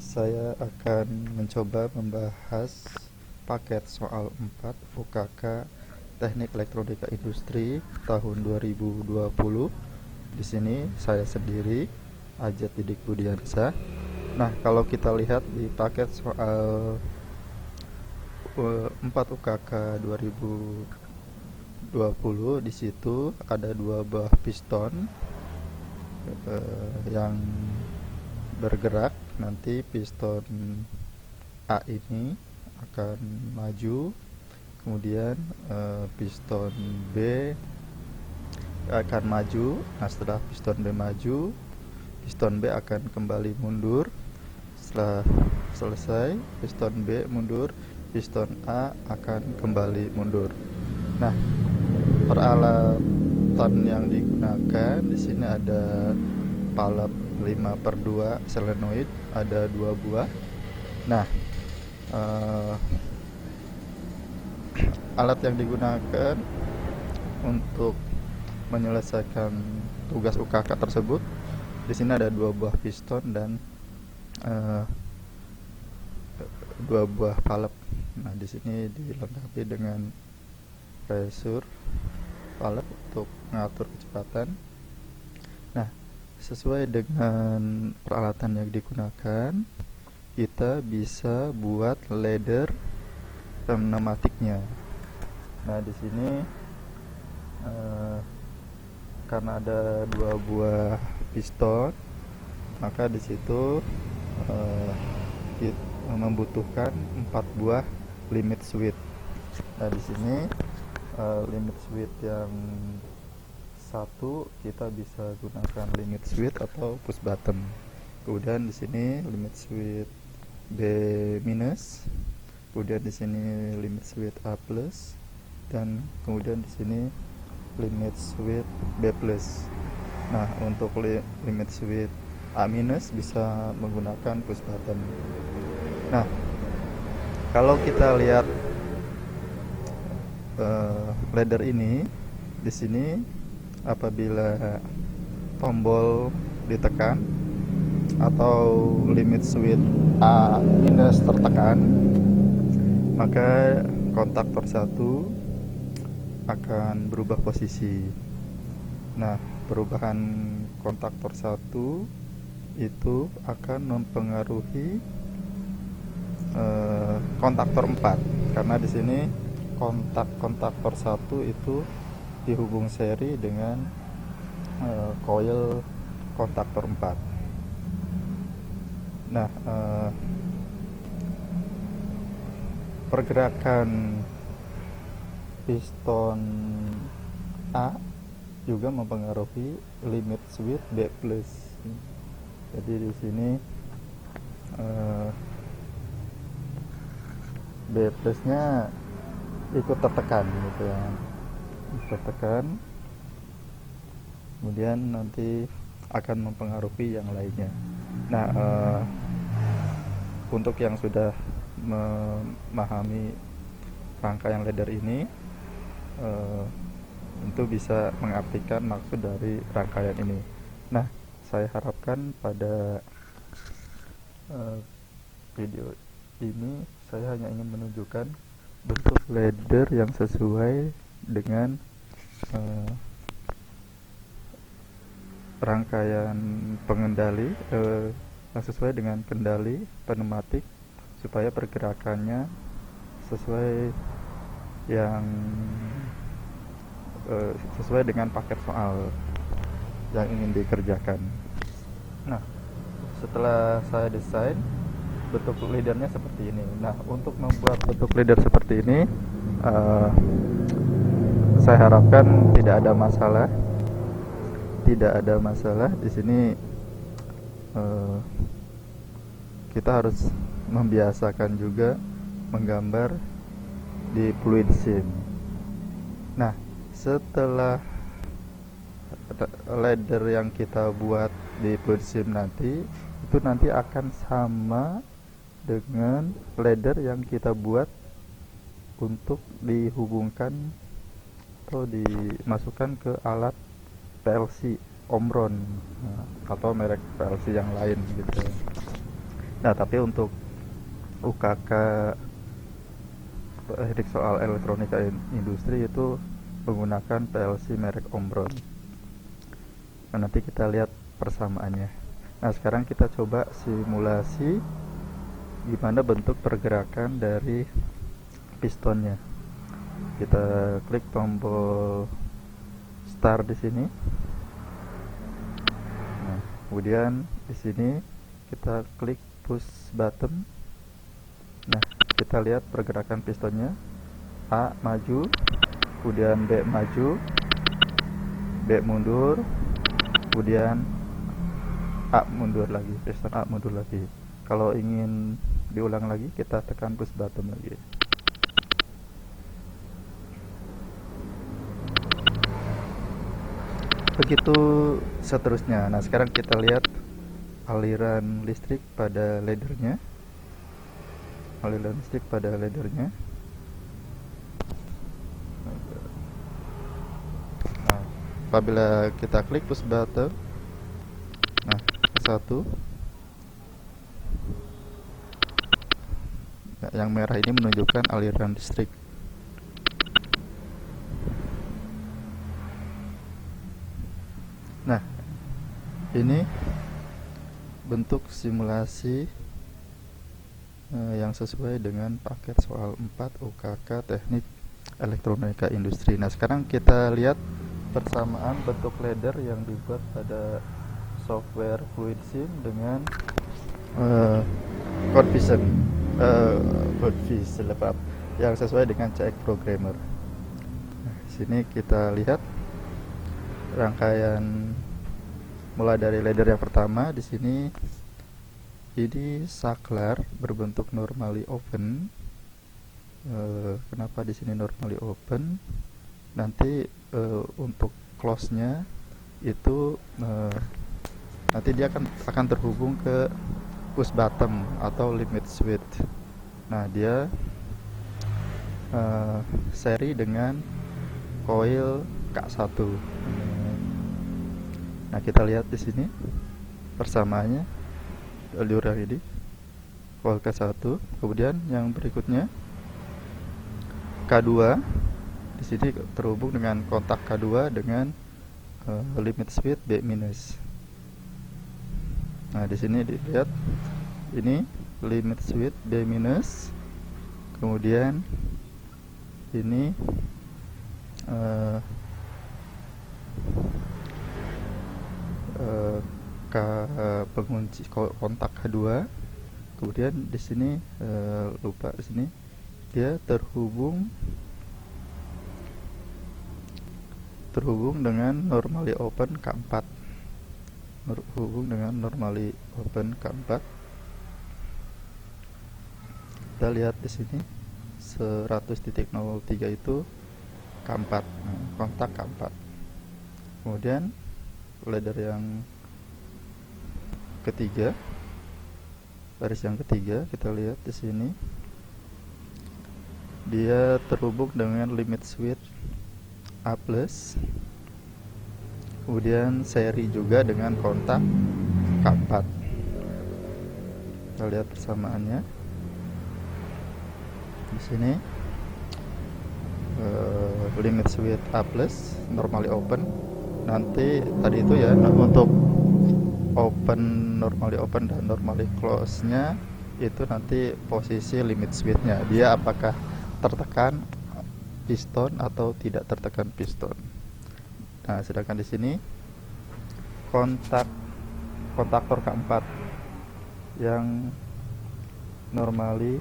saya akan mencoba membahas paket soal 4 UKK Teknik Elektronika Industri tahun 2020. Di sini saya sendiri, Ajat Didik Budiansyah. Nah, kalau kita lihat di paket soal 4 UKK 2020, di situ ada 2 buah piston yang bergerak. Nanti piston A ini akan maju, kemudian piston B akan maju. Nah, setelah piston B maju, piston B akan kembali mundur. Setelah selesai, piston B mundur, piston A akan kembali mundur. Nah, peralatan yang digunakan di sini ada palap 5/2 solenoid, ada 2 buah. Nah, alat yang digunakan untuk menyelesaikan tugas UKK tersebut, di sini ada 2 buah piston dan 2 buah palap. Nah, di sini dilengkapi dengan pressure palap untuk mengatur kecepatan. Nah, sesuai dengan peralatan yang digunakan, kita bisa buat ladder pneumatiknya. Nah, di sini karena ada 2 buah piston, maka di situ membutuhkan 4 buah limit switch. Nah, di sini limit switch yang satu kita bisa gunakan limit switch atau push button. Kemudian di sini limit switch B minus, kemudian di sini limit switch A plus, dan kemudian di sini limit switch B plus. Nah, untuk limit switch A minus bisa menggunakan push button. Nah, kalau kita lihat ladder ini, di sini apabila tombol ditekan atau limit switch A minus tertekan, maka kontaktor 1 akan berubah posisi. Nah, perubahan kontaktor 1 itu akan mempengaruhi kontaktor 4, karena di sini kontaktor 1 itu dihubung seri dengan coil kontaktor 4. Nah, pergerakan piston A juga mempengaruhi limit switch B plus. Jadi di sini B plusnya ikut tertekan gitu ya, tertekan, kemudian nanti akan mempengaruhi yang lainnya. Nah, untuk yang sudah memahami rangkaian ladder ini, tentu bisa mengartikan maksud dari rangkaian ini. Nah, saya harapkan pada video ini saya hanya ingin menunjukkan bentuk ladder yang sesuai dengan rangkaian pengendali, yang sesuai dengan kendali pneumatik, supaya pergerakannya sesuai dengan paket soal yang ingin dikerjakan. Nah, setelah saya desain, bentuk leadernya seperti ini. Nah, untuk membuat bentuk leader seperti ini, saya harapkan tidak ada masalah. Di sini kita harus membiasakan juga menggambar di fluid sim. Nah, setelah ladder yang kita buat di fluid sim nanti, itu nanti akan sama dengan ladder yang kita buat untuk dihubungkan atau dimasukkan ke alat PLC Omron, atau merek PLC yang lain gitu. Nah, tapi untuk UKK teknik soal elektronika industri itu menggunakan PLC merek Omron. Nah, nanti kita lihat persamaannya. Nah, sekarang kita coba simulasi gimana bentuk pergerakan dari pistonnya. Kita klik tombol start di sini. Nah, kemudian di sini kita klik push button. Nah, kita lihat pergerakan pistonnya. A maju, kemudian B maju, B mundur, kemudian A mundur lagi, piston A mundur lagi. Kalau ingin diulang lagi, kita tekan push button lagi. Begitu seterusnya. Nah, sekarang kita lihat aliran listrik pada laddernya. Aliran listrik pada laddernya. Nah, apabila kita klik push button, nah, satu, nah, yang merah ini menunjukkan aliran listrik. Nah, ini bentuk simulasi yang sesuai dengan paket soal 4 UKK Teknik Elektronika Industri. Nah, sekarang kita lihat persamaan bentuk ladder yang dibuat pada software FluidSim dengan CodeVision yang sesuai dengan CX Programmer. Nah, sini kita lihat rangkaian mulai dari ladder yang pertama. Di sini ini saklar berbentuk normally open. Kenapa di sini normally open? Nanti untuk close-nya itu nanti dia akan terhubung ke push button atau limit switch. Nah, dia seri dengan coil K1. Nah, kita lihat di sini persamaannya alur yang ini coil K1. Kemudian yang berikutnya K2. Di sini terhubung dengan kontak K2 dengan limit switch B-. Nah, di sini dilihat ini limit switch B-. Kemudian ini pengunci kontak K2. Kemudian di sini lupa, di sini dia terhubung dengan normally open K4. Terhubung dengan normally open K4. Kita lihat di sini 100.03 itu K4, kontak K4. Kemudian ladder yang ketiga, baris yang ketiga, kita lihat di sini dia terhubung dengan limit switch A+, kemudian seri juga dengan kontak K4. Kita lihat persamaannya di sini. Limit switch A+, normally open. Nanti tadi itu ya, untuk open, normally open dan normally close nya itu nanti posisi limit switch nya, dia apakah tertekan piston atau tidak tertekan piston. Nah, sedangkan di sini kontaktor K4 yang normally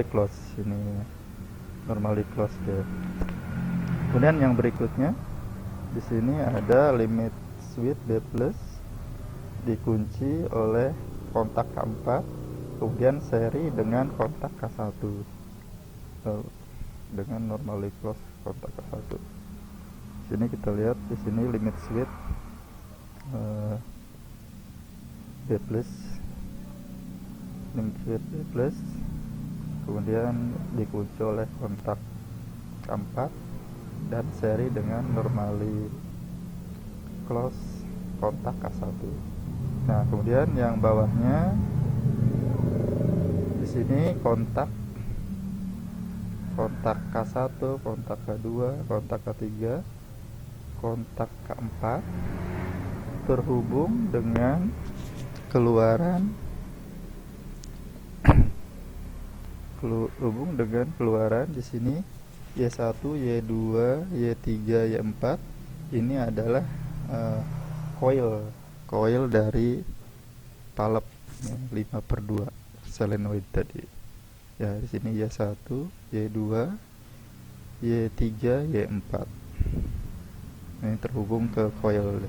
close, ini normally close dia. Kemudian yang berikutnya di sini ada limit switch B+ dikunci oleh kontak K4, kemudian seri dengan kontak K1 dengan normally close kontak K1. Sini kita lihat di sini limit switch B+, limit switch B+, kemudian dikunci oleh kontak K4 dan seri dengan normally close kontak K1. Nah, kemudian yang bawahnya di sini kontak K1, kontak K2, kontak K3, kontak K4 terhubung dengan keluaran di sini Y1, Y2, Y3, Y4. Ini adalah coil dari palep 5/2 solenoid tadi. Ya, di sini Y1, Y2, Y3, Y4. Ini terhubung ke coil.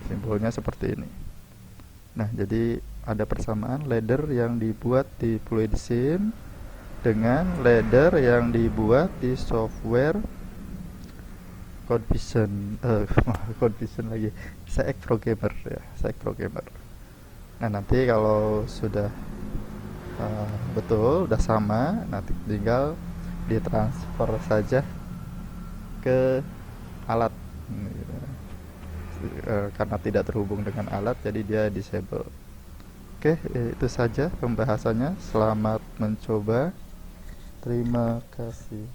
Simbolnya seperti ini. Nah, jadi ada persamaan ladder yang dibuat di fluid sim dengan ladder yang dibuat di software Convision lagi, CX Programmer ya, CX Programmer. Nah, nanti kalau sudah betul, udah sama, nanti tinggal ditransfer saja ke alat. Karena tidak terhubung dengan alat, jadi dia disable. Oke, itu saja pembahasannya. Selamat mencoba. Terima kasih.